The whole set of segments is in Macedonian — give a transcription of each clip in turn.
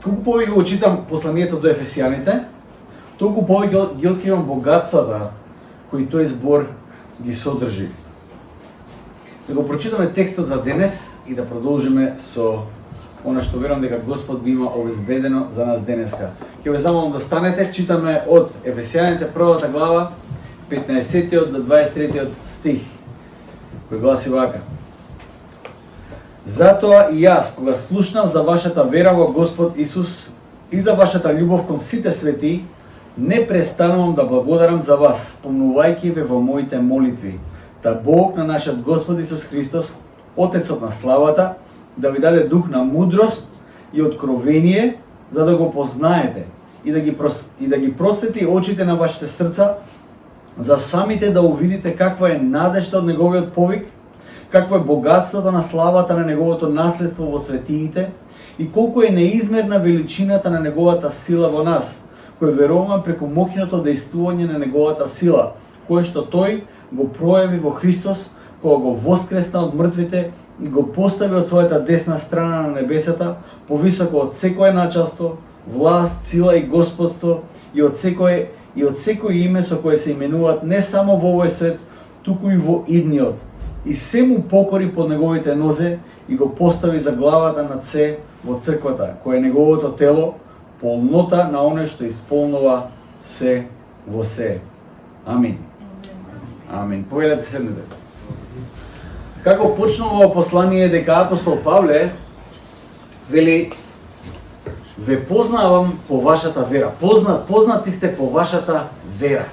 колку повеќе го читам посланието до Ефесијаните, толку повеќе ги откривам богатствата кои тој збор ги содржи. Да го прочитаме текстот за денес и да продолжиме со она што верувам дека Господ би има обезбедено за нас денеска. Ќе ве замолам да станете, читаме од Ефесијаните првата глава, 15 до 23 стих, кој гласи вака. Затоа и јас, кога слушнав за вашата вера во Господ Исус и за вашата љубов кон сите свети, не престанувам да благодарам за вас, спомнувајќи ве во моите молитви, да Бог на нашиот Господ Исус Христос, Отецот на славата, да ви даде дух на мудрост и откровение, за да го познаете и да ги просветли очите на вашите срца, за самите да увидите каква е надежта од неговиот повик, какво е богатството на славата на неговото наследство во светиите и колку е неизмерна величината на неговата сила во нас, кој веруваме преку моќното дејствување на неговата сила, кое што тој го пројави во Христос, кога го воскресна од мртвите и го постави од својата десна страна на небесата, повисоко од секое началство, власт, сила и господство и од секој име со кое се именуваат не само во овој свет, туку и во идниот. И се му покори под неговите нозе и го постави за главата над се во црквата, кој е неговото тело, полнота на оној што исполнува се во се. Амин. Амин. Повелете седнете. Како почнува послание дека апостол Павле вели: ве познавам по вашата вера. Познати сте по вашата вера.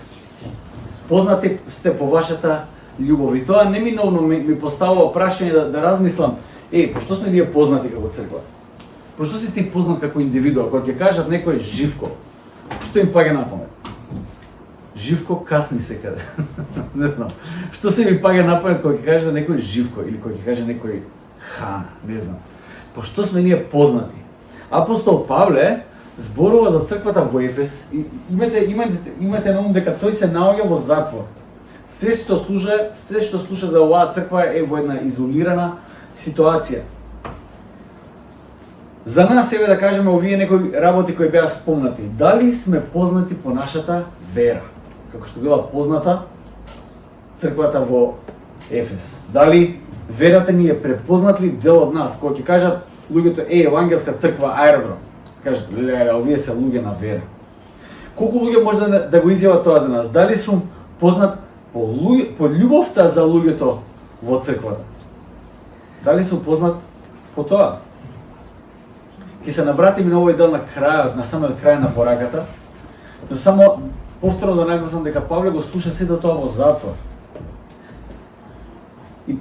Познати сте по вашата љубов. И тоа неминовно ми поставува прашање да размислам, пошто сме ние познати како црква? Пошто си ти познат како индивидуа? Кога ќе кажат некој Живко, што им паѓа на памет? Живко касни секаде. Не знам. Што се ми паѓа на памет кога ќе кажат некој Живко или кога ќе каже некој Хана, не знам. Пошто сме ние познати? Апостол Павле зборува за црквата во Ефес и имате на ум дека тој се наоѓа во затвор. Се што слуша за оваа црква е во една изолирана ситуација. За нас да кажеме овие некои работи кои беа спомнати. Дали сме познати по нашата вера, како што била позната црквата во Ефес? Дали верата ни е препознат ли дел од нас? Кога ќе кажат луѓето евангелска црква Аеродром, кажат овие се луѓе на вера. Колку луѓе може да го изјават тоа за нас? Дали сум познат по љубовта за луѓето во црквата? Дали сум познат по тоа? Ќе се навратиме на овој дел на крајот, на самиот крај на пораката, но само повторно да нагласам дека Павле го слуша сето тоа во затвор. И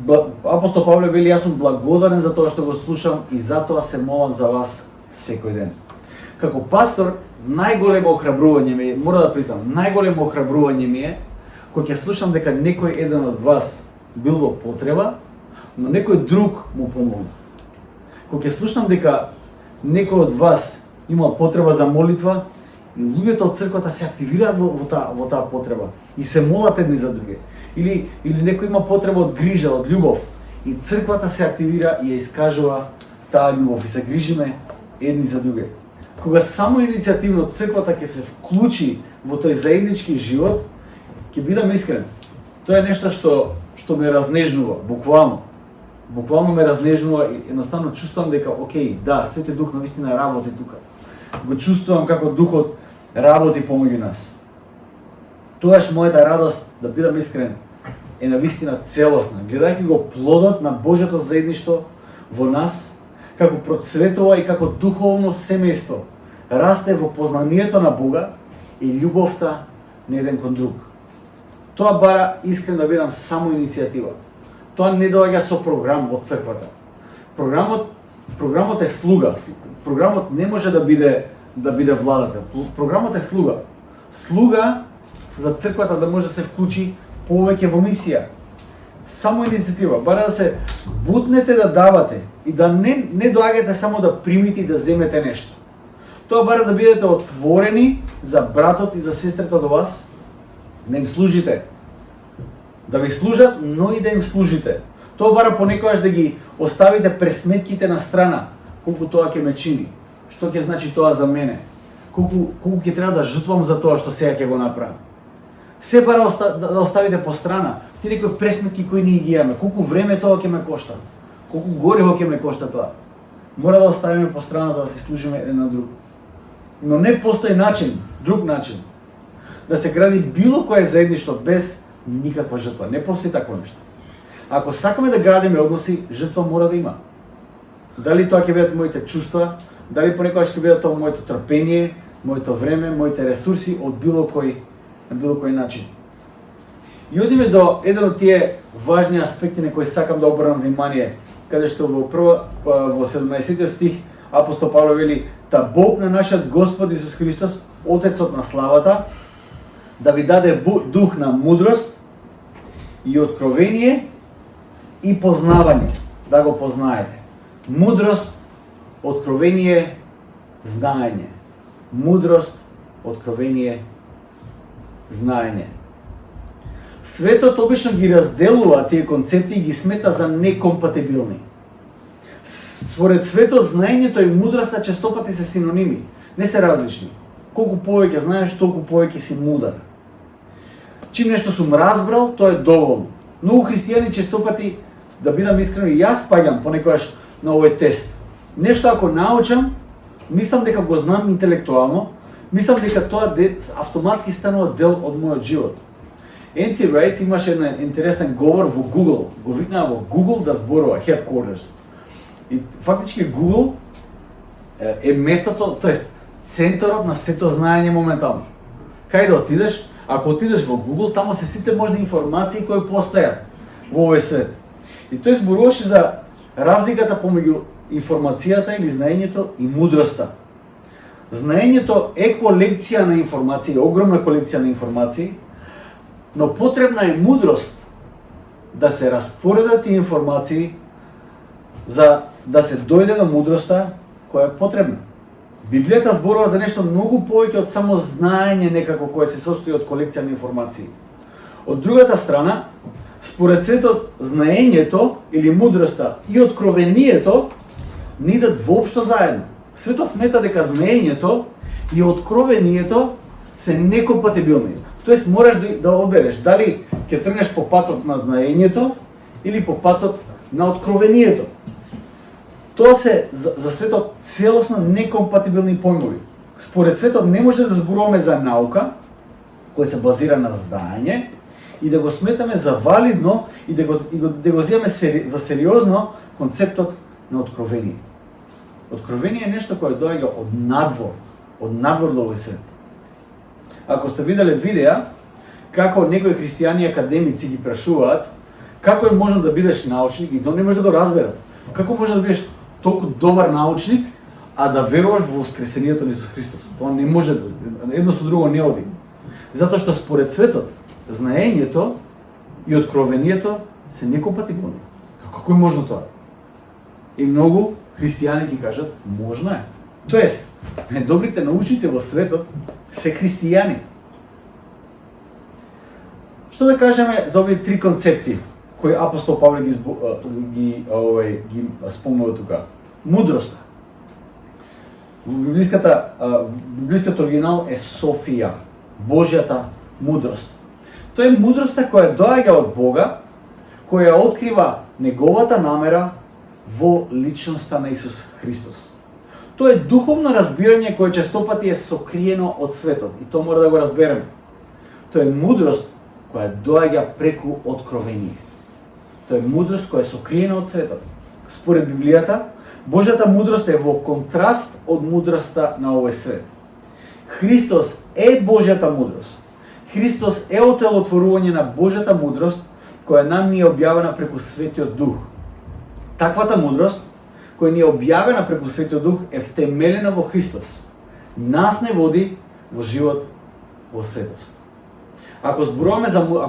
апостол Павле вели: јас сум благодарен за тоа што го слушам и затоа се молам за вас секој ден. Како пастор, најголемо охрабрување ми е, мора да признам, најголемо охрабрување ми е кога ќе слушам дека некој еден од вас бил во потреба, но некој друг му помогна. Кога ќе слушам дека некој од вас имал потреба за молитва и луѓето од црквата се активираат во таа потреба и се молат едни за други. Или некој има потреба од грижа, од љубов и црквата се активира и ја искажува таа љубов и се грижиме едни за други. Кога само иницијативно црквата ќе се вклучи во тој заеднички живот, ќе бидам искрен. Тоа е нешто што ме разнежнува, буквално. Буквално ме разнежнува и едноставно чувствувам дека да, Свети Дух навистина работи тука. Го чувствувам како Духот работи помеѓу нас. Тоаш мојата радост, да бидам искрен, е навистина целосна, гледајќи го плодот на Божјото заедништво во нас, како процветува и како духовно семејство расте во познанието на Бога и љубовта на еден кон друг. Тоа бара, искрен да бидам, само иницијатива. Тоа не доаѓа со програм од црквата. Програмот е слуга. Програмот не може да биде владател. Програмот е слуга. Слуга за црквата да може да се вклучи повеќе во мисија. Само иницијатива. Бара да се бутнете да давате и да не доаѓате само да примите и да земете нешто. Тоа бара да бидете отворени за братот и за сестрата до вас, да им служите. Да ви служат, но и да им служите. Тоа бара понекогаш да ги оставите пресметките на страна, колку тоа ќе ме чини. Што ќе значи тоа за мене? Колку ќе треба да жртвувам за тоа што сега ќе го направам? Се бара да оставите по страна. Ти некои пресметки кои ние ги имаме, колку време тоа ќе ме кошта? Колку гориво ќе ме кошта тоа? Мора да оставиме по страна за да се служиме еден на друг. Но не постои начин, друг начин, да се гради било кое заедништво без никаква жртва. Не постои такво нешто. Ако сакаме да градиме односи, жртва мора да има. Дали тоа ќе бидат моите чувства, дали понекогаш ќе биде тоа моето трпение, моето време, моите ресурси од на било кој начин. И одиме до еден од тие важни аспекти на кои сакам да обрнам внимание, каде што во 17 стих апостол Павле вели: "Та Бог на нашиот Господ Исус Христос, Отецот на славата, да ви даде дух на мудрост и откровение и познавање, да го познаете." Мудрост, откровение, знаење. Мудрост, откровение, знаење. Светот обично ги разделува тие концепти и ги смета за некомпатибилни. Според светот, знаењето и мудроста честопати се синоними, не се различни. Колку повеќе знаеш, толку повеќе си мудар. Чим нешто сум разбрал, тоа е доволно. Многу христијани честопати, да бидам искрен, и јас паѓам понекогаш на овој тест. Нешто ако научам, мислам дека го знам интелектуално, мислам дека тоа автоматски станува дел од мојот живот. Енти Райт имаше еден интересен говор во Google, го викнаа во Google да зборува, headquarters. И фактички Google е местото, тоест центарот на сето знаење моментално. Кај да отидеш? Ако отидеш во Google, тамо се сите можни информации кои постојат во овој свет. И тој зборуваше за разликата помеѓу информацијата или знаењето и мудроста. Знаењето е колекција на информации, огромна колекција на информации, но потребна е мудрост да се распоредат тие информации за да се дојде до мудроста која е потребна. Библијата зборува за нешто многу повеќе од само знаење некако кое се состои од колекција на информации. Од другата страна, според светот, знаењето или мудроста и откровението не идат воопшто заедно. Светот смета дека знаењето и откровението се некомпатибилни. Тоест мораш да одбереш дали ќе тргнеш по патот на знаењето или по патот на откровението. Тоа се за светот целосно некомпатибилни појмови. Според светот не може да зборуваме за наука која се базира на знаење и да го сметаме за валидно и да го земеме за сериозно концептот на откровение. Откровение е нешто кое доаѓа од надвор до овој свет. Ако сте виделе видеа како некои христијани академици ги прашуваат како е можно да бидеш научник и тоа не може да го разберат. Како може да бидеш толку добар научник, а да веруваш во воскресението на Исус Христос? Тоа не може, едно со друго не оди. Затоа што според светот, знаењето и откровението се некомпатибилни. Како е можно тоа? И многу христијани ги кажат, можно е. Тоест, најдобрите научници во светот се христијани. Што да кажеме за овие три концепти кои апостол Павле ги спомнува тука? Мудроста. Библискиот оригинал е Софија, Божјата мудрост. Тоа е мудроста која доаѓа од Бога, која открива неговата намера во личноста на Исус Христос. Тоа е духовно разбирање кое честопати е сокриено од светот и тоа мора да го разбереме. Тоа е мудрост која доаѓа преку откровение. Тоа е мудрост која е сокриена од светот. Според Библијата, Божјата мудрост е во контраст од мудроста на овој свет. Христос е Божјата мудрост. Христос е отелотворување на Божјата мудрост која нам ни е објавена преку Светиот Дух. Таквата мудрост која ни е објавена преку Светиот Дух е втемелена во Христос. Нас не води во живот во светост. Ако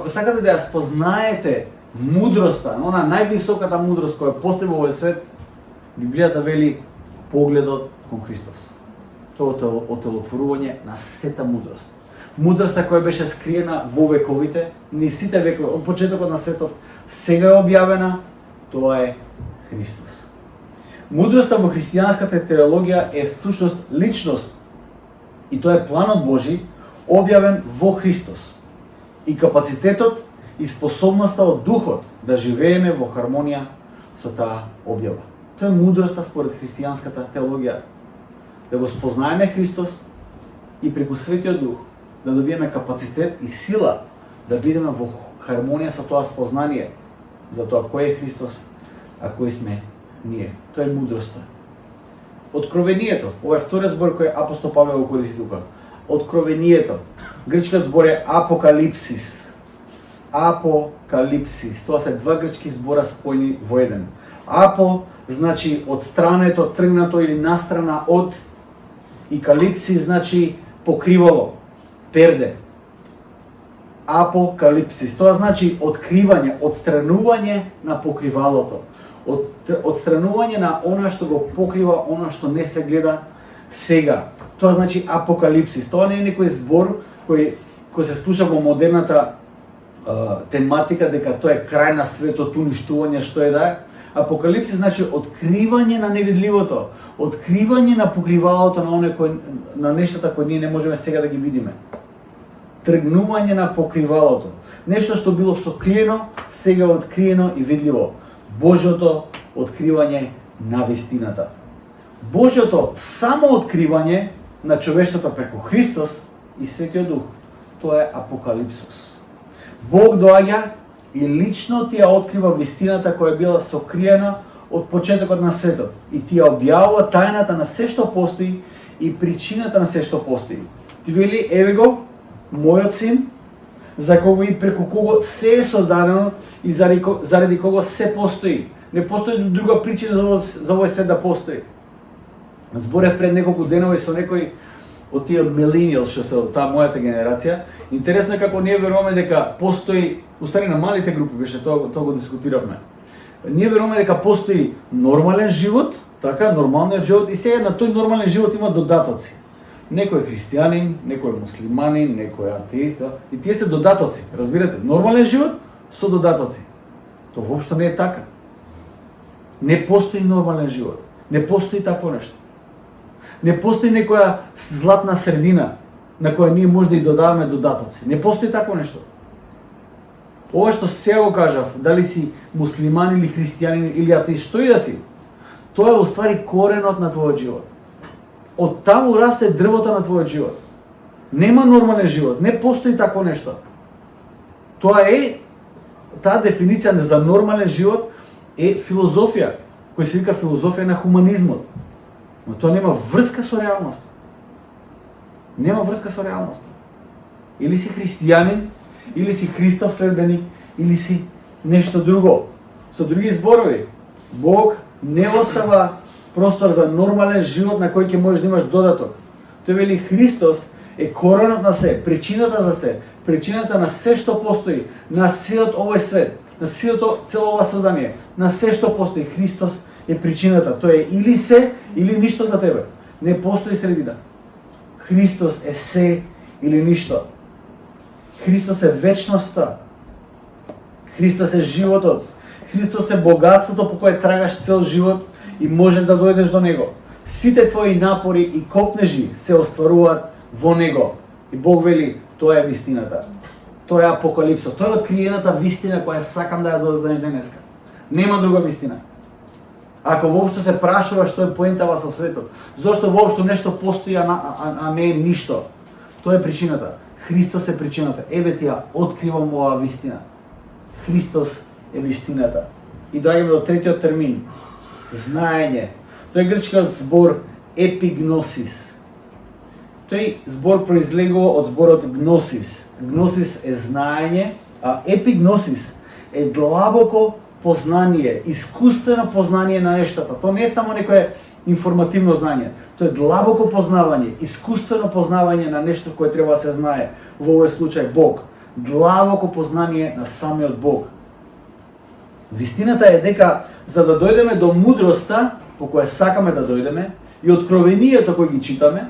сакате да ја спознаете мудроста, она највисоката мудрост која постои во овој свет, Библијата вели погледот кон Христос. Тоа е отелотворување на сета мудрост. Мудроста која беше скриена во вековите, ни сите векови, од почетокот на светот, сега е објавена, тоа е Христос. Мудроста во христијанската теологија е всушност личност и тоа е планот Божи објавен во Христос и капацитетот и способноста од Духот да живееме во хармонија со таа објава. Тоа е мудроста според христијанската теологија. Да го спознаеме Христос и преку Светиот Дух да добиеме капацитет и сила да бидеме во хармонија со тоа спознание за тоа кој е Христос, а кој сме ние. Тоа е мудроста. Откровението, ова е вториот збор кој апостол Павле го користи тука. Откровението. Грчкиот збор е апокалипсис. Апокалипсис. Тоа се два грчки збора спојни во еден. Апо значи одстрането, тргнато или настрана од, и калипсис значи покривало, перде. Апокалипсис. Тоа значи откривање, отстранување на покривалото. Отстранување на она што го покрива, она што не се гледа сега. Тоа значи апокалипсис. Тоа не е некој збор кој се слуша во модерната тематика дека тоа е крај на светот, уништување, што е да е. Апокалипсис значи откривање на невидливото, откривање на покривалото на нештата кои ние не можеме сега да ги видиме. Тргнување на покривалото. Нешто што било сокриено, сега е откриено и видливо. Божјото откривање на вистината. Божјото само откривање на човештвото преку Христос и Светиот Дух. Тоа е апокалипсис. Бог доаѓа и лично ти ја открива вистината која била сокриена од почетокот на светот и ти ја објавува тајната на се што постои и причината на се што постои. Ти вели, еве го, мојот син, за кого и преку кого се е создадено и заради кого се постои. Не постои друга причина за овој свет да постои. Зборев пред неколку денови со некој од тие миленијал што се од таа мојата генерација. Интересно е како ние веруваме дека постои, устари на малите групи беше тоа го дискутиравме. Ние веруваме дека постои нормален живот, така нормалниот живот и сега на тој нормален живот има додатоци. Некој христијанин, некој муслиманин, некој атеист, и тие се додатоци, разбирате? Нормален живот со додатоци. Тоа воопшто не е така. Не постои нормален живот. Не постои такво нешто. Не постои некоја златна средина на која ние може да и додаваме додатоци. Не постои такво нешто. Ова што сега го кажав, дали си муслиман или христијанин или атеист, што и да си, тоа е уствари коренот на твојот живот. Од таму расте дрвото на твојот живот. Нема нормален живот, не постои такво нешто. Тоа е, таа дефиниција за нормален живот е филозофија, која се вика филозофија на хуманизмот. Но тоа нема врска со реалноста. Нема врска со реалноста. Или си христијанин, или си Христов следбеник, или си нешто друго. Со други зборови, Бог не остава простор за нормален живот на кој ќе можеш да имаш додаток. Тој вели Христос е коренот на се, причината за се, причината на се што постои, на сеот овој свет, на сеото цело ова создание, на се што постои. Христос е причината. Тоа е или се, или ништо за тебе. Не постои средина. Христос е се или ништо. Христос е вечноста. Христос е животот. Христос е богатството по кое трагаш цел живот и можеш да дојдеш до Него. Сите твои напори и копнежи се остваруваат во Него. И Бог вели, тоа е вистината. Тоа е апокалипсот. Тоа е откриената вистина која сакам да ја дознаеш денеска. Нема друга вистина. Ако воопшто се прашува што е поентава со светот, зошто воопшто нешто постои, а не е ништо, тоа е причината. Христос е причината. Еве ти ја откривам оваа вистина. Христос е вистината. И доаѓаме до третиот термин. Знаење. Тој грчкиот збор епигносис. Тој збор произлегува од зборот гносис. Гносис е знаење, а епигносис е длабоко познание, искуствено познание на нештата. Тоа не е само некое информативно знање. Тоа е длабоко познавање, искуствено познавање на нешто кое треба да се знае. Во овој случај Бог. Длабоко познание на самиот Бог. Вистината е дека за да дојдеме до мудроста по која сакаме да дојдеме и откровението кој ги читаме,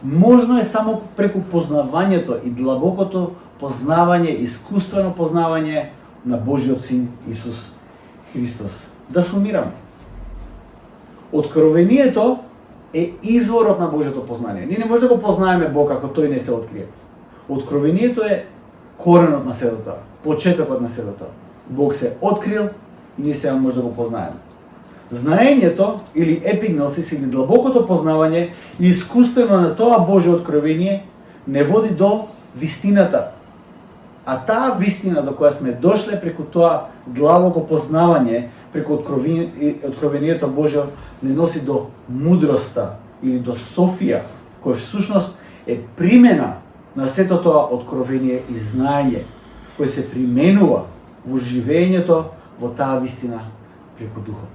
можно е само преку познавањето и длабокото познавање, искуствено познавање на Божиот син Исус Христос. Да сумираме. Откровението е изворот на Божјото познание. Ние не може да го познаеме Бог ако тој не се открие. Откровението е коренот на сето тоа, почетокот на сето тоа. Бог се открил и ние сега може да го познаеме. Знаењето или епигносис или длабокото познавање и искуствено на тоа Божјо откровение не води до вистината. А таа вистина до која сме дошле преку тоа длабоко познавање, преку откровението Божјо, не носи до мудроста или до Софија, која всушност е примена на сето тоа откровение и знаење, кој се применува во живењето во таа вистина преку Духот.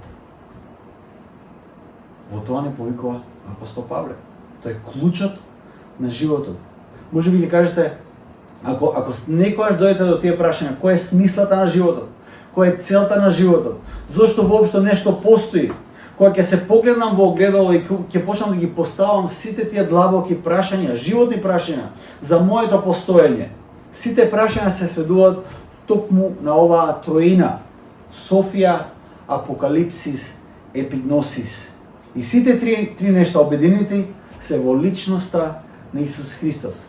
Во тоа не повикува апостол Павле. Тоа е клучот на животот. Може би ли кажете, ако некојаш дојдете до тие прашања, кој е смислата на животот, која е целта на животот, зошто воопшто нешто постои, кога ќе се погледнам во огледало и ќе почнам да ги поставам сите тие длабоки прашања, животни прашања за моето постоење, сите прашања се сведуваат токму на оваа троина: Софија, Апокалипсис, Епигносис. И сите три нешта обединети се во личноста на Исус Христос.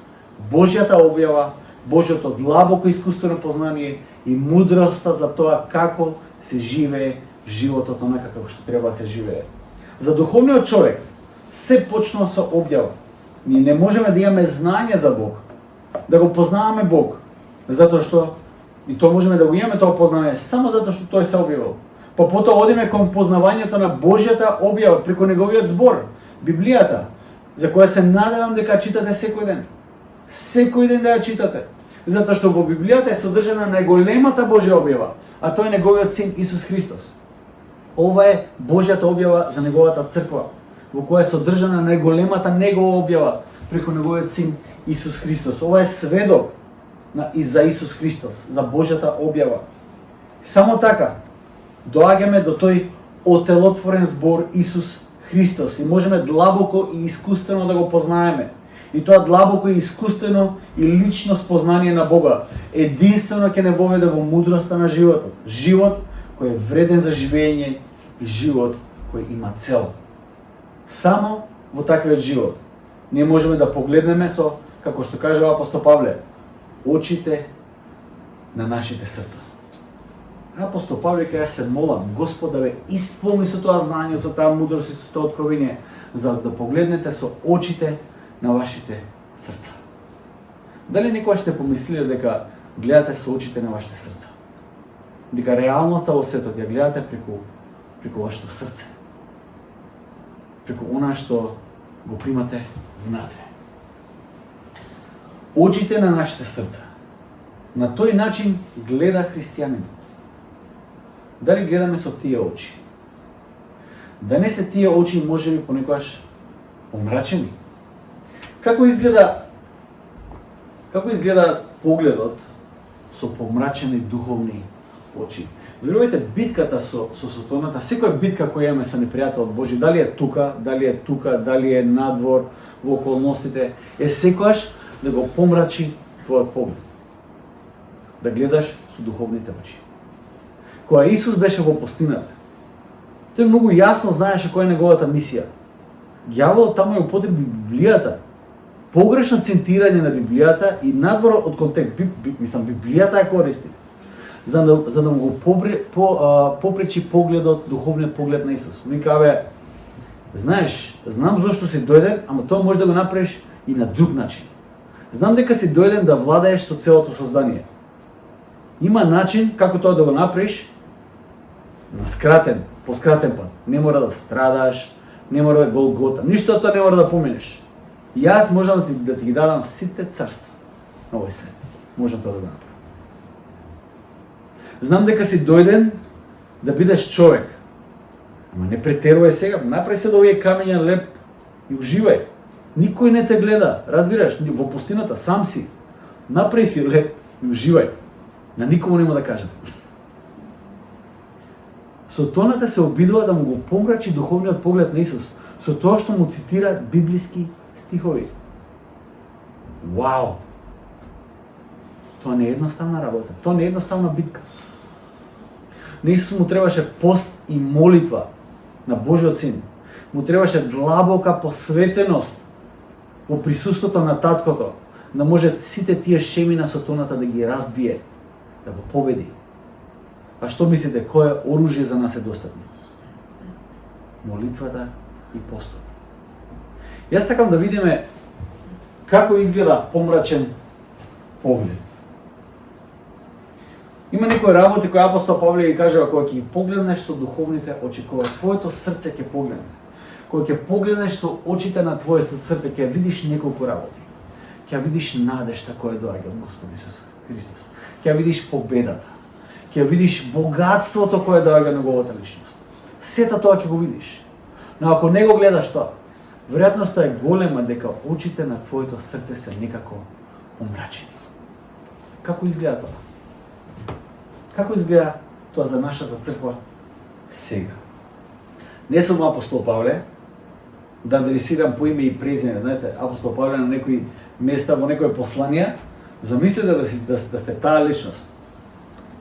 Божјата објава, Божјото длабоко искуствено познание и мудроста за тоа како се живее животот онака како што треба да се живее. За духовниот човек се почнува со објава. Ние не можеме да имаме знање за Бог, да го познаваме Бог, затоа што и тоа можеме да го имаме тоа познавање само затоа што тој се објавил. Па потоа одиме кон познавањето на Божјата објава преку неговиот збор, Библијата, за која се надевам дека читате секој ден. Секој ден да ја читате. Затоа што во Библијата е содржана најголемата Божја објава, а тој е неговиот син Исус Христос. Ова е Божјата објава за неговата црква, во која е содржана најголемата негова објава преку неговиот син Исус Христос. Ова е сведок и за Исус Христос, за Божјата објава. Само така доаѓаме до тој отелотворен збор Исус Христос и можеме длабоко и искуствено да го познаеме. И тоа длабоко и искуствено и лично спознание на Бога единствено ќе не воведе во мудроста на животот. Живот кој е вреден за живење и живот кој има цел. Само во таквиот живот ние можеме да погледнеме со, како што кажува апостол Павле, очите на нашите срца. Апостол Павле кај се молам Господ да ве исполни со тоа знање, со таа мудрост и со тоа откровение, за да погледнете со очите на вашите срца. Дали некоја сте помислиле дека гледате со очите на вашите срца? Дека реалноста во светот ја гледате преку вашето срце? Преку она што го примате внатре. Очите на нашите срца. На тој начин гледа христијанин. Дали гледаме со тие очи? Да не се тие очи можеби понекогаш помрачени? Како изгледа погледот со помрачени духовни очи? Верувајте, битката со сатаната, секоја битка која имаме со непријателот Божи, дали е тука, дали е надвор, во околностите, е секојаш да го помрачи твојот поглед. Да гледаш со духовните очи. Кога Исус беше во пустината, тој многу јасно знаеше која е неговата мисија. Ѓаволот таму ја употреби Библијата, погрешно цитирање на Библијата и надвор од контекст. Библијата ја користи за да му го попречи погледот, духовниот поглед на Исус. Ми каве, знаеш, знам зошто си дојден, ама тоа може да го направиш и на друг начин. Знам дека си дојден да владееш со целото создание. Има начин како тоа да го направиш по скратен пат. Не мора да страдаш, не мора да голгота, ништо тоа не мора да поменеш. Јас можам да ти ги дадам сите царства на овој свет. Можам тоа да го направам. Знам дека си дојден да бидеш човек. Ама не претерувај сега, направи се да овие камења леп и уживај. Никој не те гледа, разбираш, во пустината сам си. Направи си леп и уживај. На никому нема да кажам. Сатаната се обидува да му го помрачи духовниот поглед на Исус со тоа што му цитира библиски стихови. Вау! Тоа не е едноставна работа, тоа не е едноставна битка. На Исус му требаше пост и молитва на Божиот син, Му требаше длабока посветеност во присуството на таткото, да може сите тие шеми на сатаната да ги разбие, да го победи. А што мислите, кое оружје за нас е достапно? Молитвата и постот. Јас сакам да видиме како изгледа помрачен поглед. Има некои работи кои апостол Павле ги кажува, кога ќе погледнеш со духовните очи, кога твоето срце ќе погледне, кога ќе погледнеш со очите на твоето срце, ќе видиш неколку работи. Ќе видиш надежта која доаѓа од Господ Исус Христос. Ќе видиш победата. Ќе видиш богатството кое доаѓа на неговата личност. Сето тоа ќе го видиш. Но ако не го гледаш тоа, веројатноста е голема дека очите на твоето срце се некако помрачени. Како изгледа тоа? Како изгледа тоа за нашата црква сега? Не сум апостол Павле, да адресирам по име и презиме, знаете, апостол Павле на некои места во некои посланија, замислете да сте таа личност.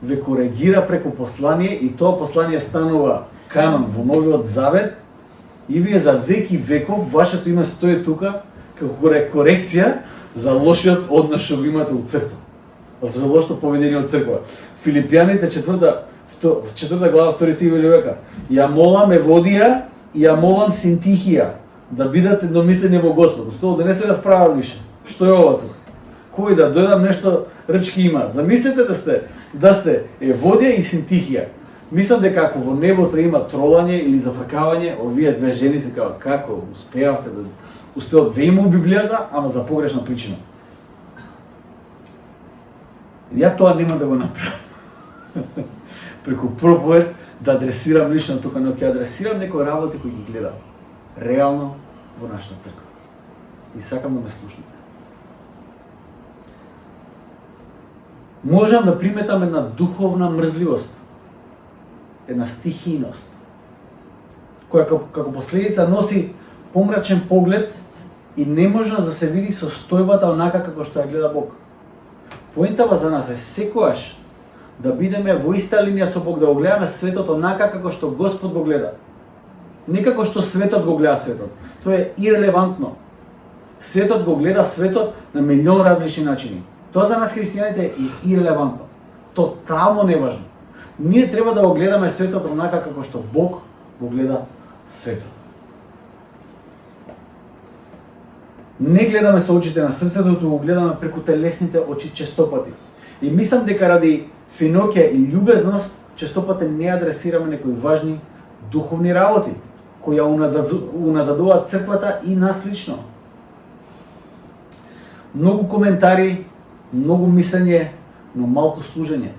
Ве коригира преку послание и тоа послание станува канон во Новиот Завет и вие за веки веков вашето име стои тука како корекција за лошиот однос што го имате у црква. За лошото поведение од црква. Филипјаните 4 глава 2 стих века. Ја молам Еводија и ја молам Синтихија да бидат едномислени во Господ. Што да не се расправат више. Што е ова тука? Кој да дојдам нешто рчки има. Замислете да сте Еводија и Синтихија. Мислам дека ако во небото има тролање или зафркавање, овие две жени се кажа како успеавте да успеат ве има у Библијата, ама за погрешна причина. Ја тоа нема да го направам. Преку проповед да адресирам лично тука, но ќе адресирам некои работи кои ги гледам реално во нашата црква. И сакам да ме слушнете. Можам да приметам една духовна мрзливост, една стихийност, која како последица носи помрачен поглед и неможност да се види состојбата онака како што ја гледа Бог. Поентава за нас е секогаш да бидеме во иста линија со Бог, да го гледаме светот онака како што Господ го гледа. Не како што светот го гледа светот. Тоа е ирелевантно. Светот го гледа светот на милион различни начини. Тоа за нас христијаните е ирелевантно. Тотално неважно. Ние треба да го гледаме светот онака како што Бог го гледа светот. Не гледаме со очите на срцето, туку го гледаме преку телесните очи честопати. И мислам дека ради финоќа и љубезност честопати не адресираме некои важни духовни работи кои ја уназадуваат црквата и нас лично. Многу коментари, многу мислење, но малку служење.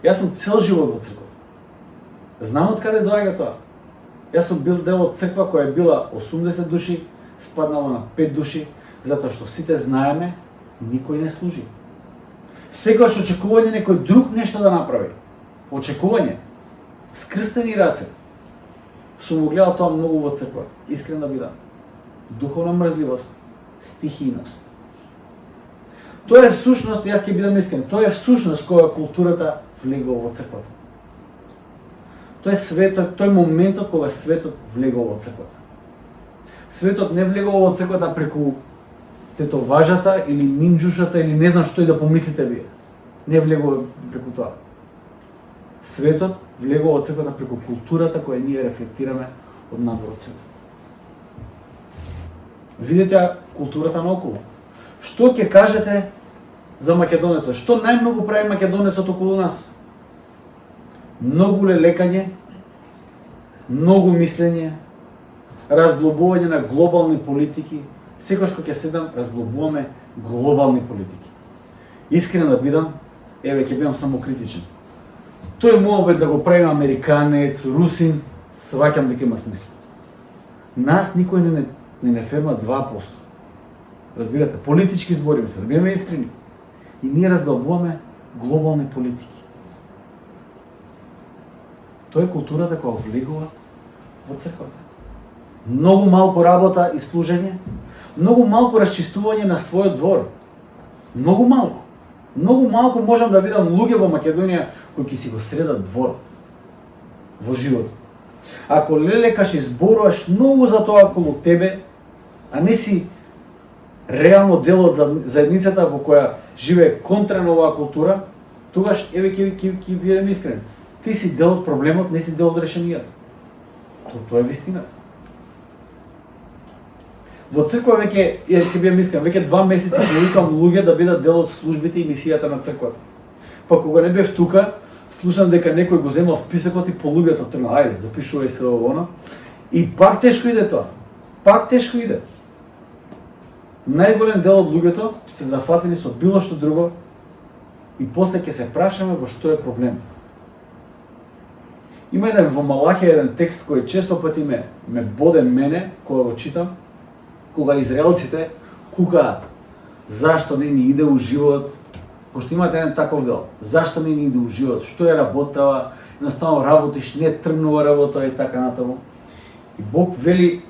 Јас сум цел живот во црква. Знам од каде доаѓа тоа. Јас сум бил дел од црква која е била 80 души, спаднала на 5 души, затоа што сите знаеме, никој не служи. Секогаш очекување некој друг нешто да направи. Очекување. Скрстени раце. Сум го гледал тоа многу во црква. Искрен да бидам. Духовна мрзливост, стихийност. Тоа е всушност, јас ќе бидам искрен, тоа е всушност која културата влегува во црквата. Тоа е светот, тој моментот кога светот влегува во црквата. Светот не влегува во црквата преку тетоважата или нинџушата или не знам што и да помислите вие. Не влегува преку тоа. Светот влегува во црквата преку културата која ние рефлектираме од надвор од светот. Видете културата наоколу. Што ќе кажете за македонецот? Што најмногу прави македонецот околу нас? Многу лелекање, многу мислење, разглобување на глобални политики. Секогаш кога ќе седам, разглобуваме глобални политики. Искрено да бидам, еве ќе бидам самокритичен. Тој може да го прави американец, русин, сваќам дека има смисла. Нас никој не ферма 2%. Разбирате, политички збориме се, да бидеме искрени. И ние разглобуваме глобални политики. Тоа е културата која влегува во црквата. Многу малку работа и служење, многу малку расчистување на својот двор. Многу малку. Многу малку можам да видам луѓе во Македонија кои ќе си го средат дворот во животот. Ако лелекаш и зборуваш многу за тоа околу тебе, а не си реално дел од заедницата во која живее контра на оваа култура, тогаш еве ќе бидем искрени. Ти си дел од проблемот, не си дел од решенијата. Тоа е вистина. Во црква ќе бидем искрени, веќе 2 месеци ќе викам луѓе да бидат дел од службите и мисијата на црквата. Па кога не бев тука, слушам дека некој го земал списокот и по луѓето тргна, ајде, запишувај се оно. И пак тешко иде тоа. Пак тешко иде. Најголем дел од луѓето се зафатени со било што друго и после ќе се прашаме во што е проблем. Има во Малахија еден текст кој често пати ме боде мене кога го читам, кога израелците кукаат зашто не ни иде у живот, пошто имате еден таков дел. Зашто не ни иде у живот? Што е работава? Едноставно работиш, не тргнува работа и така натаму. И Бог вели,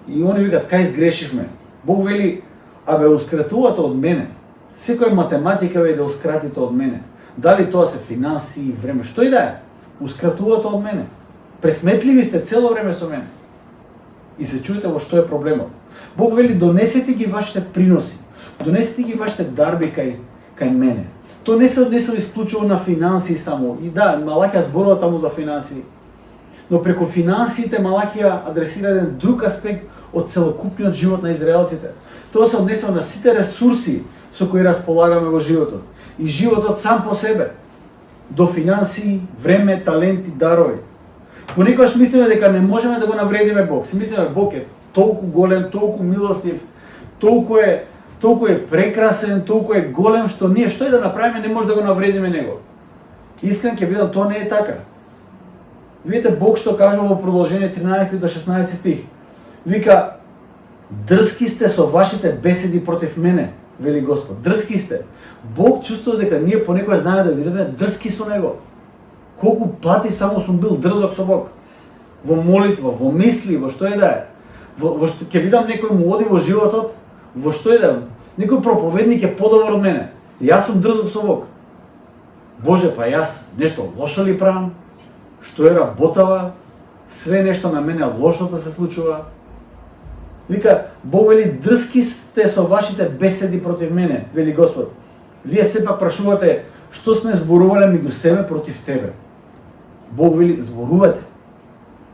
и они викат, кај сгрешивме? Бог вели, абе, ускратувате од мене. Секоја математика ве да ускратите од мене. Дали тоа се финанси, време, што и да е? Ускратувате од мене. Пресметливи сте цело време со мене. И се чуете во што е проблемот. Бог вели, донесете ги вашите приноси. Донесете ги вашите дарби кај мене. Тоа не се однесува исклучиво на финанси само. И да, Малахија зборува таму за финанси. Но преку финансите Малахија адресира еден друг аспект од целокупниот живот на израелците. Тоа се однесува на сите ресурси со кои располагаме во животот. И животот сам по себе. До финанси, време, таленти, дарови. Понекогаш мислиме дека не можеме да го навредиме Бог. Си мислиме Бог е толку голем, толку милостив, толку е прекрасен, толку е голем, што ние што и да направиме не може да го навредиме него. Искрен ќе бидам, тоа не е така. Видите Бог што кажува во продолжение 13 до 16 стих. Вика, дрски сте со вашите беседи против мене, вели Господ. Дрски сте. Бог чувствува дека ние понекогаш знаеме да бидеме дрски со него. Колку пати само сум бил дрзок со Бог. Во молитва, во мисли, во што е да е. Во што ќе видам некој му оди во животот, во што е да е. Некој проповедник е подобар од мене. Јас сум дрзок со Бог. Боже, па јас нешто лошо ли правам? Што е работава? Све нешто на мене лошото се случува. Вика, Бог вели, дрски сте со вашите беседи против мене, вели Господ. Вие сепак прашувате, што сме зборувале меѓу себе против тебе. Бог вели, зборувате.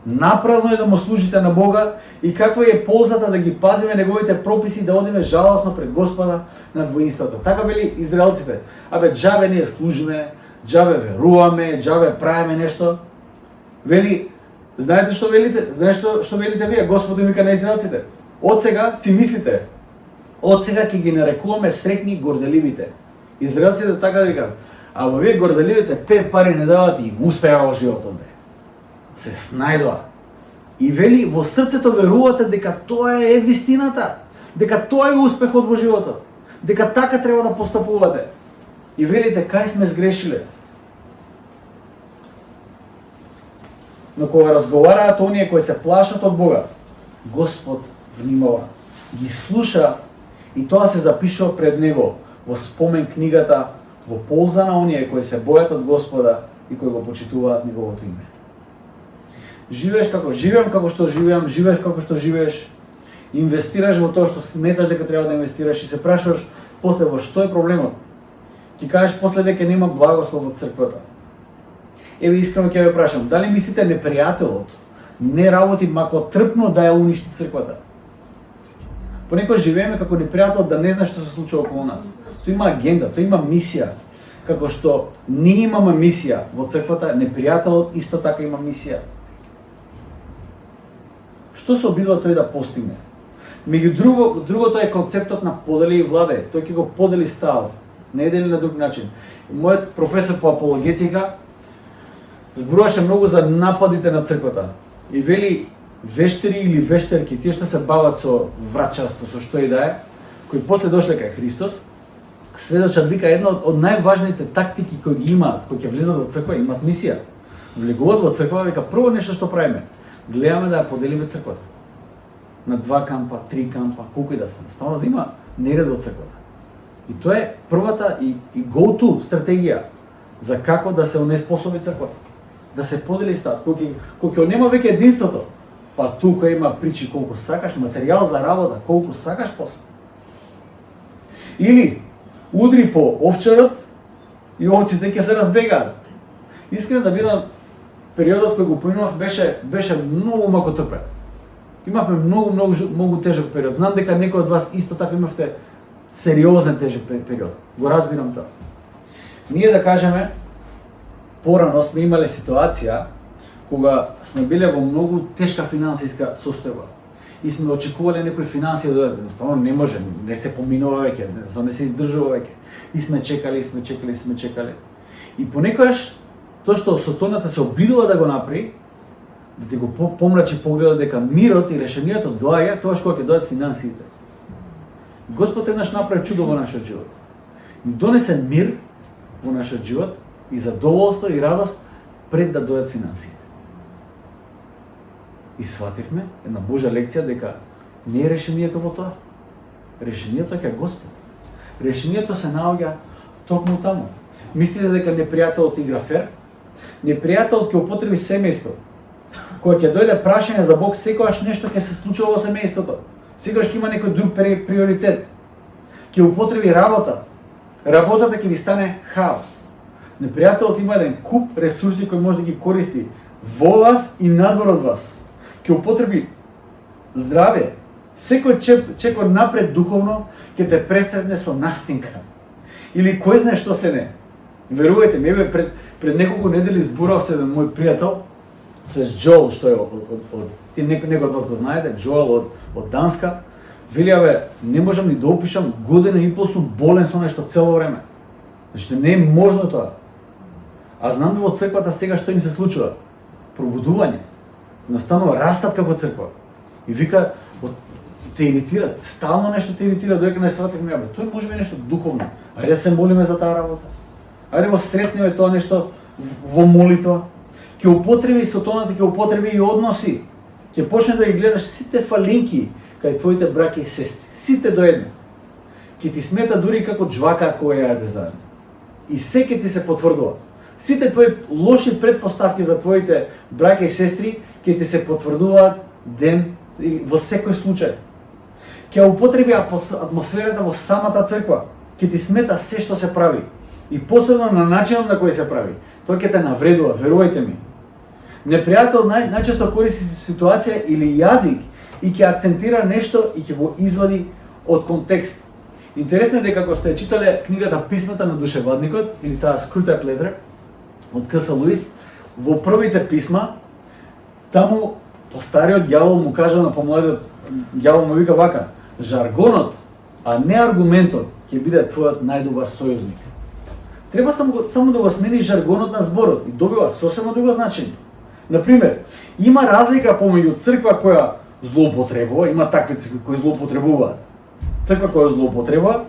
Напразно е да му служите на Бога и каква е ползата да ги пазиме неговите прописи и да одиме жалосно пред Господа на воинствата. Така вели израелците. Абе, џабе ние служиме, џабе веруваме, џабе правиме нешто. Вели, знаете што велите? Знаете што велите вие? Господ им вика на израелците. Од сега си мислите. Од сега ќе ги нарекуваме среќни горделивите. Израелците така да викаат. Ама вие горделивите 5 пари не давате и успеа во животот. Се снајдоа. И вели, во срцето верувате дека тоа е вистината. Дека тоа е успехот во животот. Дека така треба да постапувате. И велите, кај сме сгрешиле. Но кога разговараат оние кои се плашат од Бога, Господ внимава, ги слуша и тоа се запишува пред Него во спомен книгата, во полза на оние кои се бојат од Господа и кои го почитуваат Неговото име. Живееш како што живеам, живееш како што живееш, инвестираш во тоа што сметаш дека треба да инвестираш и се прашуваш после во што е проблемот. Ти кажеш после дека нема благослов од црквата. Еве искрено ќе ве прашам, дали мислите непријателот не работи мако трпно да ја уништи црквата? Понекогаш живееме како непријател да не знае што се случува околу нас. Тој има агенда, тој има мисија. Како што ние имаме мисија во црквата, непријателот исто така има мисија. Што се обидува тој да постигне? Меѓу другото е концептот на подели и владе. Тој ќе го подели ставот, не еден на друг начин. Мојот професор по апологетика зборуваше многу за нападите на црквата. И вели вештери или вештерки, тие што се бават со врачарство, со што и да е, кои после дошле кај Христос, сведочат вика една од најважните тактики кои ги имаат, кои ќе влезат во црква, имаат мисија. Влегуваат во црква, вика прво нешто што правиме, гледаме да ја поделиме црквата. На 2 кампа, 3 кампа, колку и да се, станува да има неред во црквата. И тоа е првата и go-to стратегија за како да се онеспособи црквата. да се подели стат, кога нема веќе единството, па тука има причи колку сакаш, материјал за работа, колку сакаш после. Или удри по овчарот и овците ќе се разбегаат. Искрено да бидам, периодот кој го поминав беше многу макотрпен. Имавме многу тежок период. Знам дека некои од вас исто така имавте сериозен тежок период. Го разбирам тоа. Ние да кажеме, порано сме имале ситуација кога сме биле во многу тешка финансиска состојба и сме очекувале некои финансии да дојдат. Едноставно не може, не се поминува веќе, не се издржува веќе. И сме чекали. И понекогаш тоа што сатаната се обидува да го направи, да ти го помрачи погледот дека мирот и решението доаѓа тогаш кога ќе дојдат финансиите. Господ еднаш направи чудо во нашиот живот. Ни донесе мир во нашиот живот и задоволство и радост пред да дојдат финансиите. И свативме една Божја лекција дека не е решението во тоа. Решението е кај Господ. Решението се наоѓа токму таму. Мислите дека непријателот игра фер? Непријателот ќе употреби семејство. Кога ќе дојде прашање за Бог, секогаш нешто ќе се случува во семејството. Секогаш ќе има некој друг приоритет. Ќе употреби работа. Работата ќе ви стане хаос. Непријателот има еден куп ресурси кои може да ги користи во вас и надвор од вас. Ќе употреби здравје. Секој чекор напред духовно ќе те пресретне со настинка. Или кој знае што се не. Верувајте ми, пред неколку недели зборав се еден мој пријател, тоест Джоел, што е некој од вас го знаете, Джоел од Данска, велиаве, не можам ни да опишам, година и пол сум болен со нешто цело време. Значи не е можно тоа. А знам во црквата сега што им се случува? Пробудување. Настанува растат како црква. И вика, те иритира, стално нешто те иритира, доека не свативме, тој може би нешто духовно. Ајде да се молиме за таа работа. Ајде го сретнеме тоа нешто во молитва. Ќе употреби сатаната, ќе употреби и односи. Ќе почне да ги гледаш сите фалинки кај твоите браќа и сестри. Сите до една. Ќе ти смета дури како джвакаат кога јадете заедно. И се ќе ти се потврдува. Сите твои лоши предпоставки за твоите браќа и сестри ќе ти се потврдуваат ден во секој случај. Ќе употреби атмосферата во самата црква. Ќе ти смета се што се прави. И посебно на начинот на кој се прави. Тоа ќе те навредува, верувајте ми. Непријател најчесто користи ситуација или јазик и ќе акцентира нешто и ќе го извади од контекст. Интересно е дека кога сте читале книгата Писмата на душевладникот или таа Screwtape Letter од К.С. Луис, во првите писма таму постариот ѓавол му кажа на помладиот ѓавол му вика вака: жаргонот, а не аргументот ќе биде твојот најдобар сојузник. Треба само да го смени жаргонот на зборот и добива сосема друго значење. Например, има разлика помеѓу црква која злоупотребува, има такви цркви кои злоупотребуваат. Црква која злоупотреба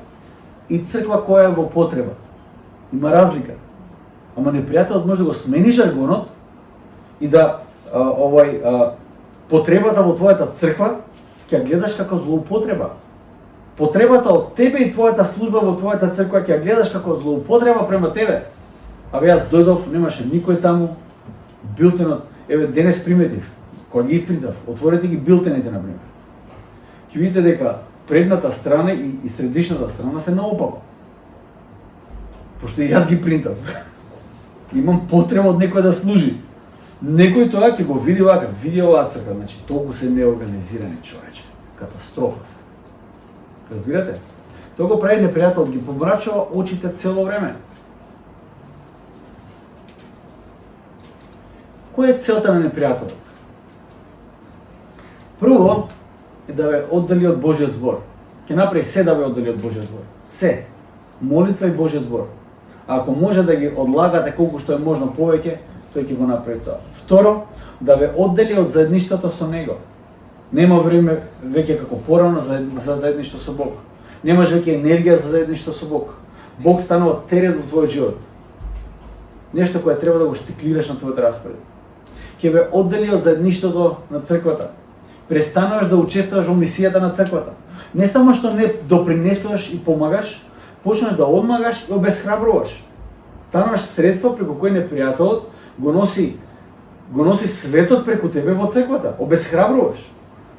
и црква која е во потреба. Има разлика. Ама непријателот може да го смени жаргонот и да потребата во твојата црква ќе гледаш како злоупотреба. Потребата од тебе и твојата служба во твојата црква ќе гледаш како злоупотреба према тебе. Абе јас дојдов, немаше никој таму. Билтенот, еве денес приметив, кога ги испринтав, отворете ги билтените на пример. Ќе видите дека предната страна и средишната страна се наопако. Пошто и јас ги принтав. Имам потреба од некој да служи. Некој тоа ќе го види вака, види оваа црква, значи толку се неорганизирани човече. Катастрофа се. Разбирате? Тоа го прави непријателот, ги помрачува очите цело време. Која е целта на непријателот? Прво е да ве оддали од Божјиот збор. Ќе направи се да ве оддали од Божјиот збор. Се. Молитва и Божјиот збор. А ако може да ги одлагате колку што е можно повеќе, тој ќе го направи тоа. Второ, да ве оддели од заедништвото со Него. Нема време веќе како порано за заедништво со Бог. Немаш веќе енергија за заедништво со Бог. Бог станува терет во твојот живот. Нешто кое треба да го штиклираш на твојот распоред. Ќе ве оддели од заедништвото на црквата. Престануваш да учествуваш во мисијата на црквата. Не само што не допринесуваш и помагаш, почнеш да одмагаш и обесхрабруваш. Стануваш средство преку кој непријателот го носи го носи светот преку тебе во црквата. Обесхрабруваш.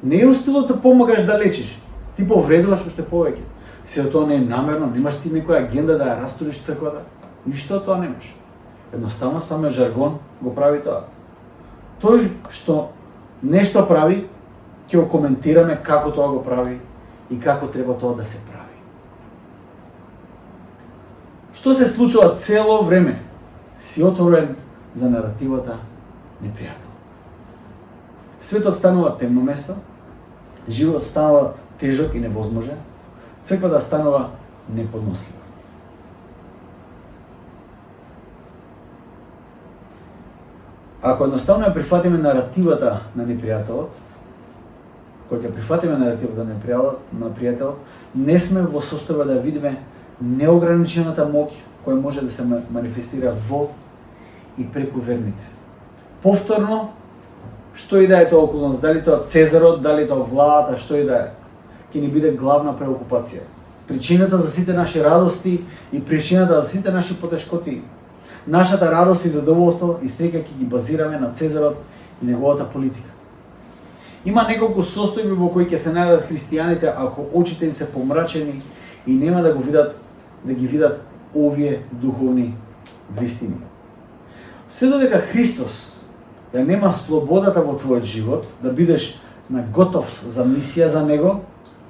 Не е устилот да помагаш да лечиш. Ти повредуваш уште повеќе. Сето тоа не е намерно, немаш ти некоја агенда да ја растуриш црквата. Ништо тоа немаш. Едноставно самиот жаргон го прави тоа. Тој што нешто прави, ќе го коментираме како тоа го прави и како треба тоа да се прави. Што се случува цело време? Си отворен за наративата непријател. Светот станува темно место, живот станува тежок и невозможен, црквата станува неподнослива. Ако едноставно ја прифатиме наративата на непријателот, кој ќе прифатиме наративата на пријателот, не сме во состојба да видиме неограничената моќ која може да се манифестира во и преку верните. Повторно, што и да е тоа околу нас, дали тоа Цезарот, дали тоа владата, што и да е, ќе ни биде главна преокупација. Причината за сите наши радости и причината за сите наши потешкоти. Нашата радост и задоволство и среќа ќе ги базираме на Цезарот и неговата политика. Има неколку состојби во кои ќе се најдат христијаните ако очите им се помрачени и нема да ги видат овие духовни вистини. Се додека Христос ја нема слободата во твојот живот, да бидеш на готов за мисија за Него,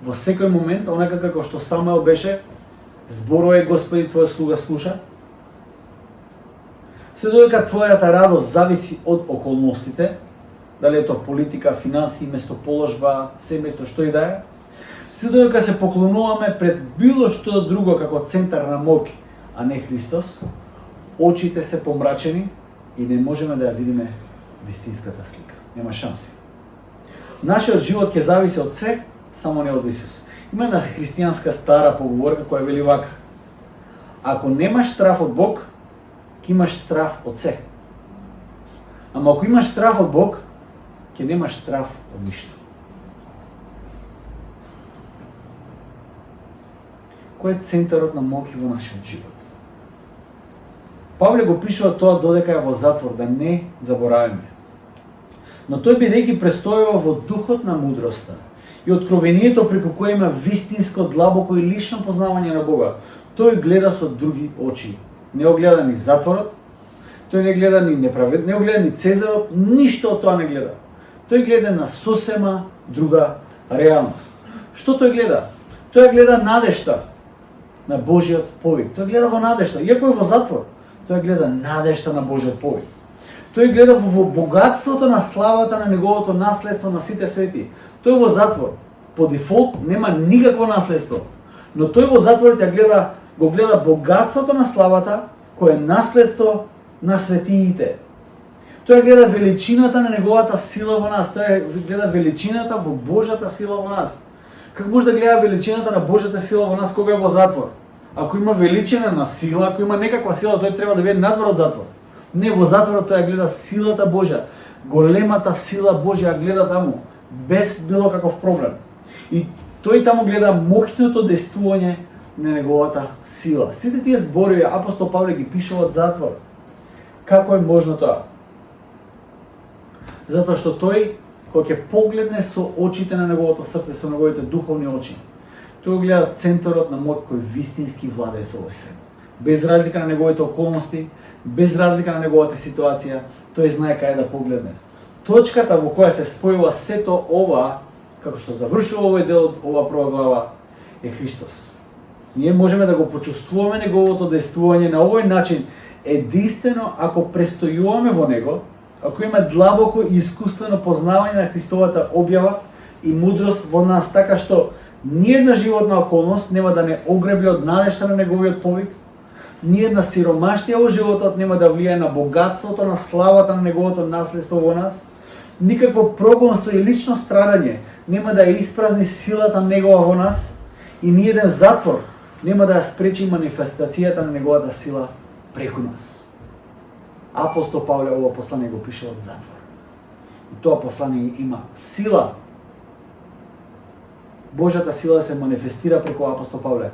во секој момент, онака како што Самуел беше, зборувај Господи, твој слуга слуша. Се додека твојата радост зависи од околностите, дали е тоа политика, финанси, местоположба, семејство, што и да е, се додека се поклонуваме пред било што друго како центар на моќ, а не Христос, очите се помрачени и не можеме да ја видиме вистинската слика. Нема шанси. Нашиот живот ќе зависи од се, само не од Исус. Има една христијанска стара поговорка која вели вака: ако немаш страв од Бог, ќе имаш страв од се. Ама ако имаш страв од Бог, ќе немаш страв од ништо. Кој е центарот на моќ во нашиот живот? Павле го пишува тоа додека е во затвор, да не забораваме. Но тој бидејќи престојува во духот на мудроста и откровението преку кое има вистинско, длабоко и лично познавање на Бога, тој гледа со други очи. Не го гледа ни затворот, тој не гледа ни неправед, не го гледа ни Цезарот, ништо од тоа не гледа. Тој гледа на сосема друга реалност. Што тој гледа? Тој гледа надежта на Божиот повик. Тој гледа во надежта, иако е во затвор. Тој гледа надежта на Божиот повик. Тој гледа во богатството на славата на неговото наследство на сите свети. Тој во затвор, по дефолт, нема никакво наследство. Но тој во затвор го гледа богатството на славата, кое е наследство на светиите. Тој гледа величината на неговата сила во нас. Тој гледа величината во Божјата сила во нас. Како може да гледа величината на Божјата сила во нас кога е во затвор? Ако има величина на сила, ако има некаква сила, тој треба да биде надвор од затвор. Не, во затворот тој гледа силата Божја. Големата сила Божја гледа таму, без било каков проблем. И тој таму гледа моќното действување на неговата сила. Сите тие зборови апостол Павле ги пишува од затвор. Како е можно тоа? Затоа што тој, кога ќе погледне со очите на неговото срце, со неговите духовни очи, тој гледа центарот на моќ кој вистински владее со овој свет. Без разлика на неговите околности, без разлика на неговата ситуација, тој знае каде да погледне. Точката во која се спојува сето ова, како што завршува овој дел од ова прва глава, е Христос. Ние можеме да го почувствуваме неговото действување на овој начин единствено ако престојуваме во него, ако има длабоко и искуствено познавање на Христовата објава и мудрост во нас, така што ниедна животна околност нема да не огребли од надежта на неговиот повик, ниедна сиромаштија во животот нема да влијае на богатството, на славата на неговото наследство во нас, никакво прогонство и лично страдање нема да ја испразни силата негова во нас и ниеден затвор нема да ја спречи манифестацијата на неговата сила преку нас. Апостол Павле ова послание го пише од затвор. И тоа послание има сила. Божјата сила се манифестира преку апостол Павле,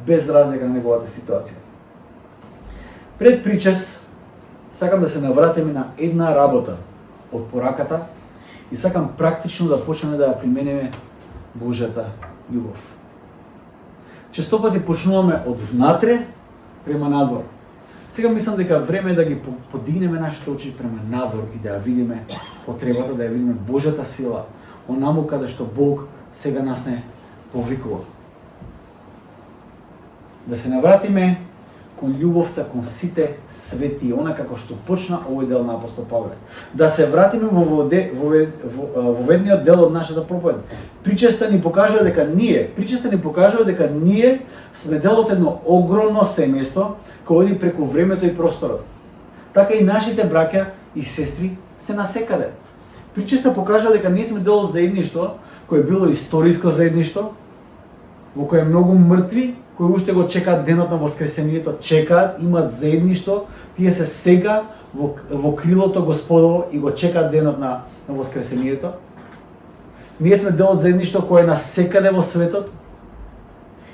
без разлика на неговата ситуација. Пред причас, сакам да се навратиме на една работа од пораката и сакам практично да почнеме да ја примениме Божјата љубов. Често пати почнуваме од внатре према надвор. Сега мислам дека време е да ги подигнеме нашите очи према надвор и да ја видиме потребата, да ја видиме Божјата сила, онаму каде што Бог сега нас не повикува. Да се навратиме кон љубовта кон сите свети, она како што почна овој дел на апостол Павле. Да се вратиме во воведниот дел од нашата проповед. Причеста ни покажува дека ние сме дел од едно огромно семејство кој оди преку времето и просторот. Така и нашите браќа и сестри се насекаде. Причеста покажува дека ние сме дел од заедништво кој било историско заедништво, во кое многу мртви кои уште го чекаат денот на воскресението, чекаат, имаат заедништво, тие се сега во крилото Господово и го чекаат денот на воскресението. Ние сме дел од заедништво кое е насекаде во светот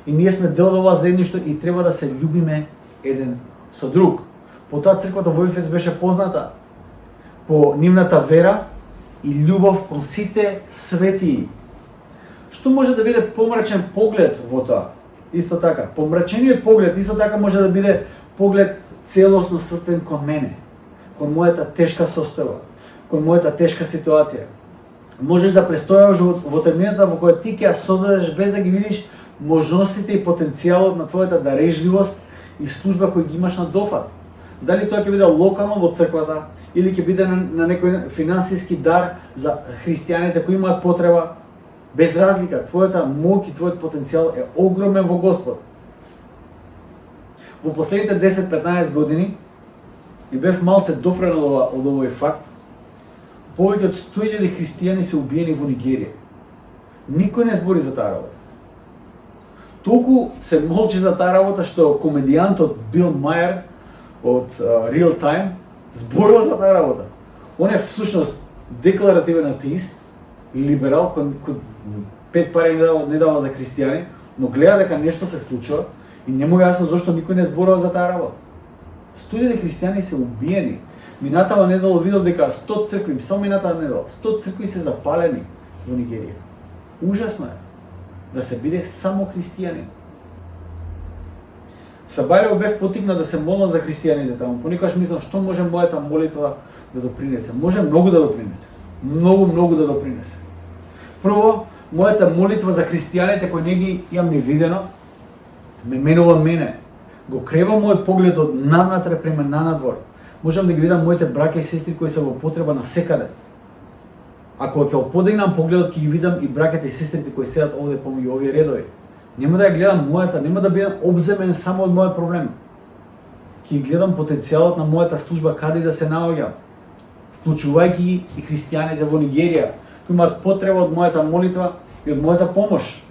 и ние сме дел од ова заедништво и треба да се љубиме еден со друг. Потоа црквата во Ефес беше позната по нивната вера и љубов кон сите свети. Што може да биде помрачен поглед во тоа? Исто така, помрачениот поглед исто така може да биде поглед целосно свртен кон мене, кон мојата тешка состојба, кон мојата тешка ситуација. Можеш да престојаваш во темнината во која ти ќе ја создадеш без да ги видиш можностите и потенцијалот на твојата дарежливост и служба кој ги имаш на дофат. Дали тоа ќе биде локално во црквата или ќе биде на некој финансиски дар за христијаните кои имаат потреба. Без разлика, твојата моќ и твојот потенцијал е огромен во Господ. Во последните 10-15 години, и бев малце допрен од овој факт, повеќе од 100.000 христијани се убиени во Нигерија. Никој не збори за таа работа. Толку се молчи за таа работа што комедијантот Бил Мајер од Real Time зборува за таа работа. Он е всушност декларативен атеист, либерал, кој пет пари не дава за христијани, но гледа дека нешто се случува и не му јасно зашто никој не зборува за таа работа. 100.000 христијани се убиени. Минатава недела видов дека 100 цркви, само минатава недела, 100 цркви се запалени во Нигерија. Ужасно е да се биде само христијани. Сабајлево бев потикнат да се молам за христијаните таму. Понекогаш мислам што може мојата молитва да допринесе. Може многу да допринесе. Многу да допринесе. Прво, мојата молитва за христијаните кои не ги имам ни видено, ме менува мене. Го крева мојот поглед од навнатре према нанадвор. Можам да ги видам моите браќа и сестри кои се во потреба на секаде. Ако ќе подигнам погледот, ќе ги видам и браќата и сестрите кои седат овде помеѓу овие редови. Нема да ја гледам мојата, нема да бидам обземен само од мојот проблем. Ќе гледам потенцијалот на мојата служба каде да се наоѓам, вклучувајќи и христијаните во Нигерија, кои имаат потреба од мојата молитва и од мојата помош.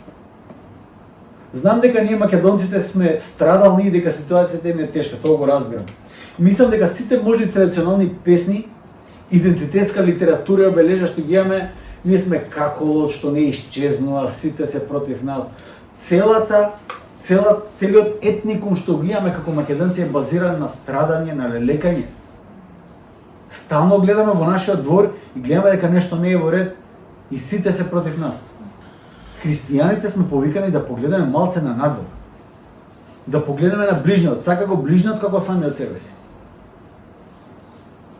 Знам дека ние македонците сме страдални и дека ситуацијата им е тешка, тоа го разбирам. Мислам дека сите можни традиционални песни, идентитетска литература обележа што ги имаме, ние сме каколот што не исчезнува, сите се против нас. Целиот етникум што ги имаме како македонци е базиран на страдање, на лелекање. Стално гледаме во нашиот двор и гледаме дека нешто не е во ред и сите се против нас. Христијаните сме повикани да погледаме малце на надвор. Да погледаме на ближниот, сака го ближниот како самиот себе си.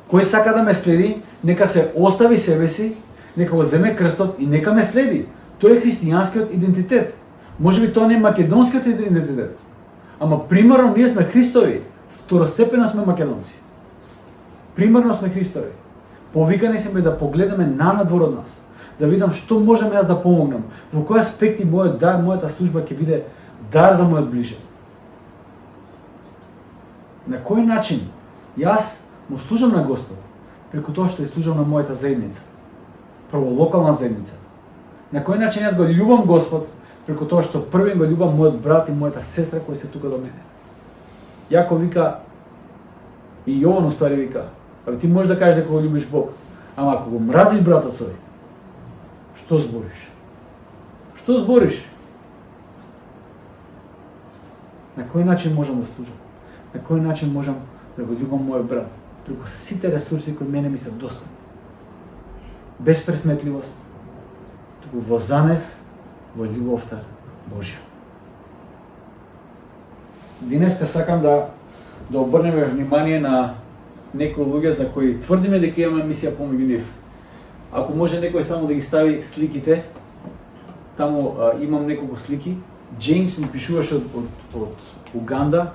Кој сака да ме следи, нека се остави себе си, нека го земе крстот и нека ме следи. Тој е христијанскиот идентитет. Можеби тоа не е македонскиот идентитет. Ама примерно ние сме Христови, второстепено сме македонци. Примерно сме Христови. Повикани сме да погледаме нанадвор од нас, да видам што можам јас да помогнам, во кои аспекти мојот дар, мојата служба ќе биде дар за мојот ближен. На кој начин јас му служам на Господ, преку тоа што ја служам на мојата заедница, прво локална заедница. На кој начин јас го љубам Господ, преку тоа што првен го љубам мојот брат и мојата сестра кои се тука до мене. Јаков вика, и Јован уствари вика, ти можеш да кажеш дека го љубиш Бог, ама ако го мразиш братот свој, што збориш? Што збориш? На кој начин можам да служам? На кој начин можам да го љубам мојот брат? Преку сите ресурси кои мене ми се достапни. без пресметливост, туку во занес во љубовта Божја. Денеска сакам да обрнеме внимание на некои луѓе за кои тврдиме дека имаме мисија помеѓу нив. Ако може некој само да ги стави сликите, таму имам неколку слики. Джеймс ми пишуваше од Уганда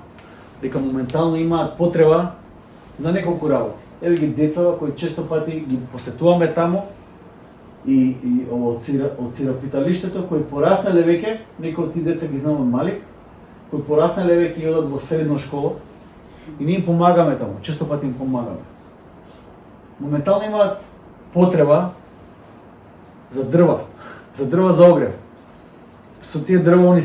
дека моментално имаат потреба за неколку работи. Еве ги децава кои често пати ги посетуваме таму и од цирапиталиштето кои пораснале веќе, некои од тие деца ги знам од мали, кои пораснале веќе и одат во средна школа и ние им помагаме таму, често пати им помагаме. Моментално имаат потреба за дрва за огрев. Со тие дрва они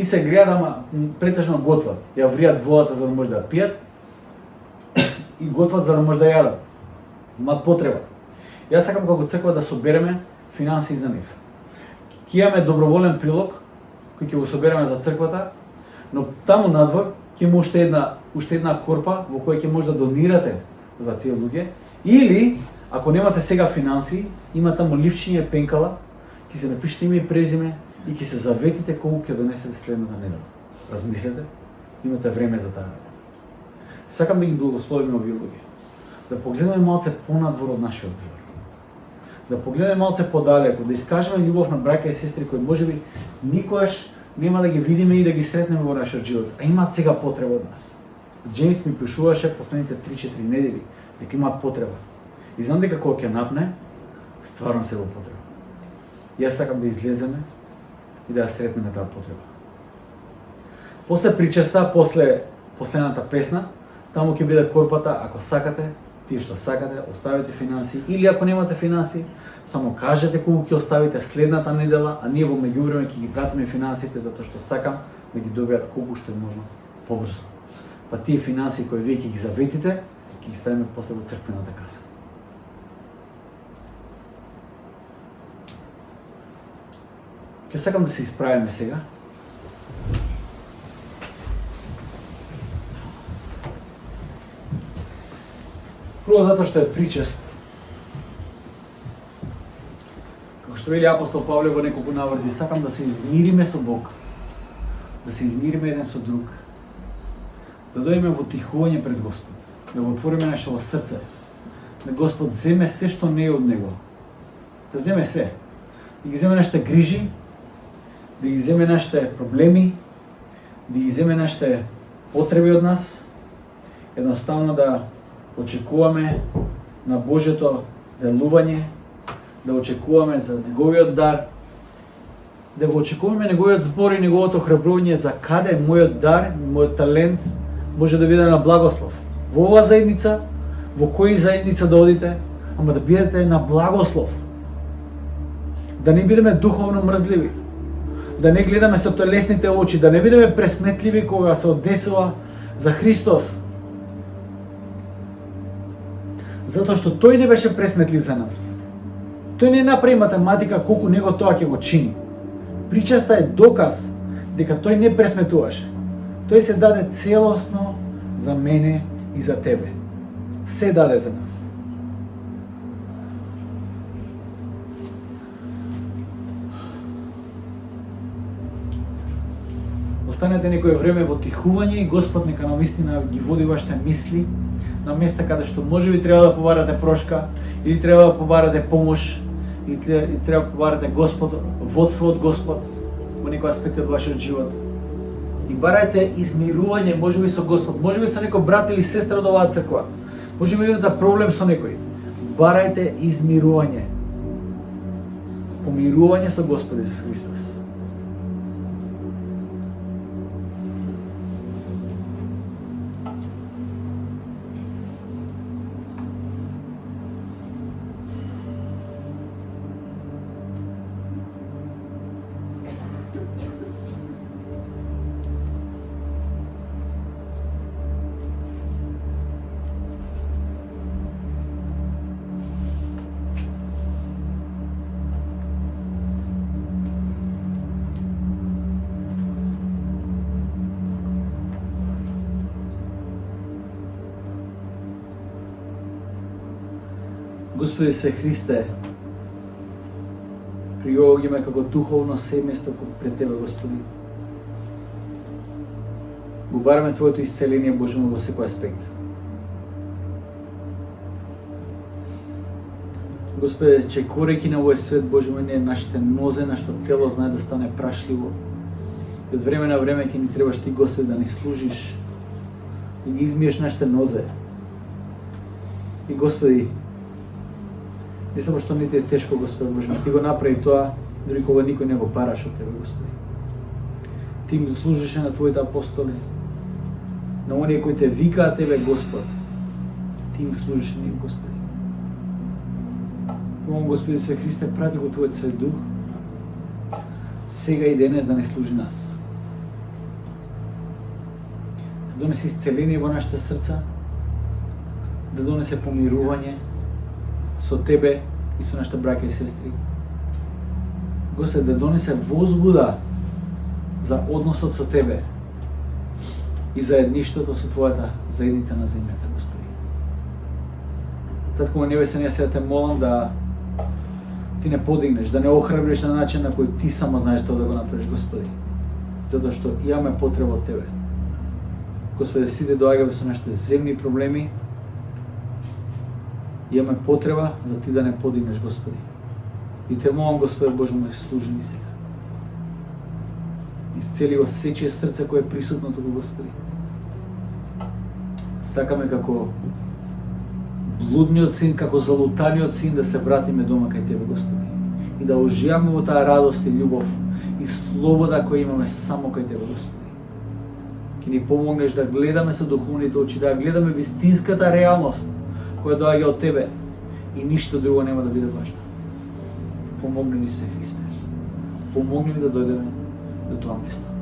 се греат, ама претежно готват. Ја вријат водата за да може да ја пијат и готват за да може да јадат. Имаат потреба. Јас сакам како црква да собереме финансии за нив. Ќе имаме доброволен прилог кој ќе го собереме за црквата, но таму надвор ќе има уште една корпа во која ќе може да донирате за тие луѓе, или ако немате сега финансии, има таму ливчиње пенкала, ќе се напишете име и презиме и ќе се заветите колку ќе донесете следната недела. Размислете, имате време за таа работа. Сакам да ги благословиме овие луѓе. Да погледаме малце понадвор од нашиот двор. Да погледаме малце подалеку, да искажеме љубов на браќа и сестри кои можеби никогаш нема да ги видиме и да ги сретнеме во нашиот живот, а имаат сега потреба од нас. Джеймс ми пишуваше последните 3-4 недели дека имаат потреба. И знам дека кога ќе напне, стварно се во потреба. Јас сакам да излеземе и да ја сретнеме таа потреба. После причеста, после последната песна, таму ќе биде корпата, ако сакате, тие што сакате, оставите финансии, или ако немате финансии, само кажете колку ќе оставите следната недела, а ние во меѓувреме ќе ги пратиме финансиите затоа што сакам да ги добијат колку што е можно побрзо. Па тие финансии кои вие ќе ги заветите, ќе ги ставиме после во црквената каса. Ќе сакам да се исправиме сега. Прво затоа што е причест. Како што вели апостол Павле во неколку навреди, сакам да се измириме со Бог, да се измириме еден со друг, да дојдеме во тихување пред Господ, да го отвориме нашето срце, да Господ земе се што не е од Него, да земе се, да ги земе нашите грижи, да ги земе нашите проблеми, да ги земе нашите потреби од нас, едноставно да очекуваме на Божјото делување, да очекуваме за Неговиот дар, да го очекуваме Неговиот збор и Неговото храбрување за каде мојот дар, мојот талент може да биде на благослов. Во оваа заедница, во која заедница да одите, ама да бидете на благослов. Да не бидеме духовно мрзливи, да не гледаме со телесните очи, да не бидеме пресметливи кога се однесува за Христос. Затоа што тој не беше пресметлив за нас. Тој не направи математика колку него тоа ќе го чини. Причеста е доказ дека тој не пресметуваше. Тој се даде целосно за мене и за тебе. Се даде за нас. Останете некое време во тихување и Господ нека навистина ги води вашите мисли на места каде што можеби треба да побарате прошка, или треба да побарате помош, или треба да побарате Господ, водство од Господ во некој аспект од вашиот живот. И барајте измирување, можеби со Господ, можеби со некој брат или сестра од оваа црква, можеби имате проблем со некој. Барајте измирување. Помирување со Господ Исус Христос. Господи се Христе, приоѓаме како духовно семејство пред Тебе, Господи. Го бараме Твоето исцеление, Боже мой, во секој аспект. Господи, чекорејќи на овој свет, Боже мой, нашите нозе, нашето тело знае да стане прашливо. И од време на време ќе ни требаш Ти, Господи, да ни служиш и ги измиеш нашите нозе. И Господи, не само што не Ти е тешко, Господи Боже мой, Ти го направи тоа, дори кога никој не го бараш од Тебе, Господи. Ти им служише на Твоите апостоли, на оние кои Те викаат Тебе, Господ. Ти им служише на нив, Господи. Молам, Господи Исусе Христе, прати го Твојот Свет Дух, сега и денес да не служи нас. Да донесе исцеление во нашите срца, да донесе помирување со Тебе и со нашите браќа и сестри. Господи, да донесе возбуда за односот со Тебе и заедништвото со Твојата заедница на земјата, Господи. Татко небесен, јас сега Те молам да Ти не подигнеш, да не охрабриш на начин на кој Ти само знаеш тоа да го направиш, Господи. Затоа што имаме потреба од Тебе. Господи, сите доаѓаме со нашите земни проблеми. Имаме потреба за Ти да не подигнеш, Господи. И Те молам, Господи Боже мој, служи ни сега. Исцели во сечие срце кое е присутно туку, Господи. Сакаме како блудниот син, како залутаниот син да се вратиме дома кај Тебе, Господи. И да уживаме во таа радост и љубов и слобода која имаме само кај Тебе, Господи. Ке ни помогнеш да гледаме со духовните очи, да гледаме вистинската реалност која доаѓа од Тебе и ништо друго нема да биде важно. Помогни ни се, Христе. Помогни ни да дојдеме до тоа место.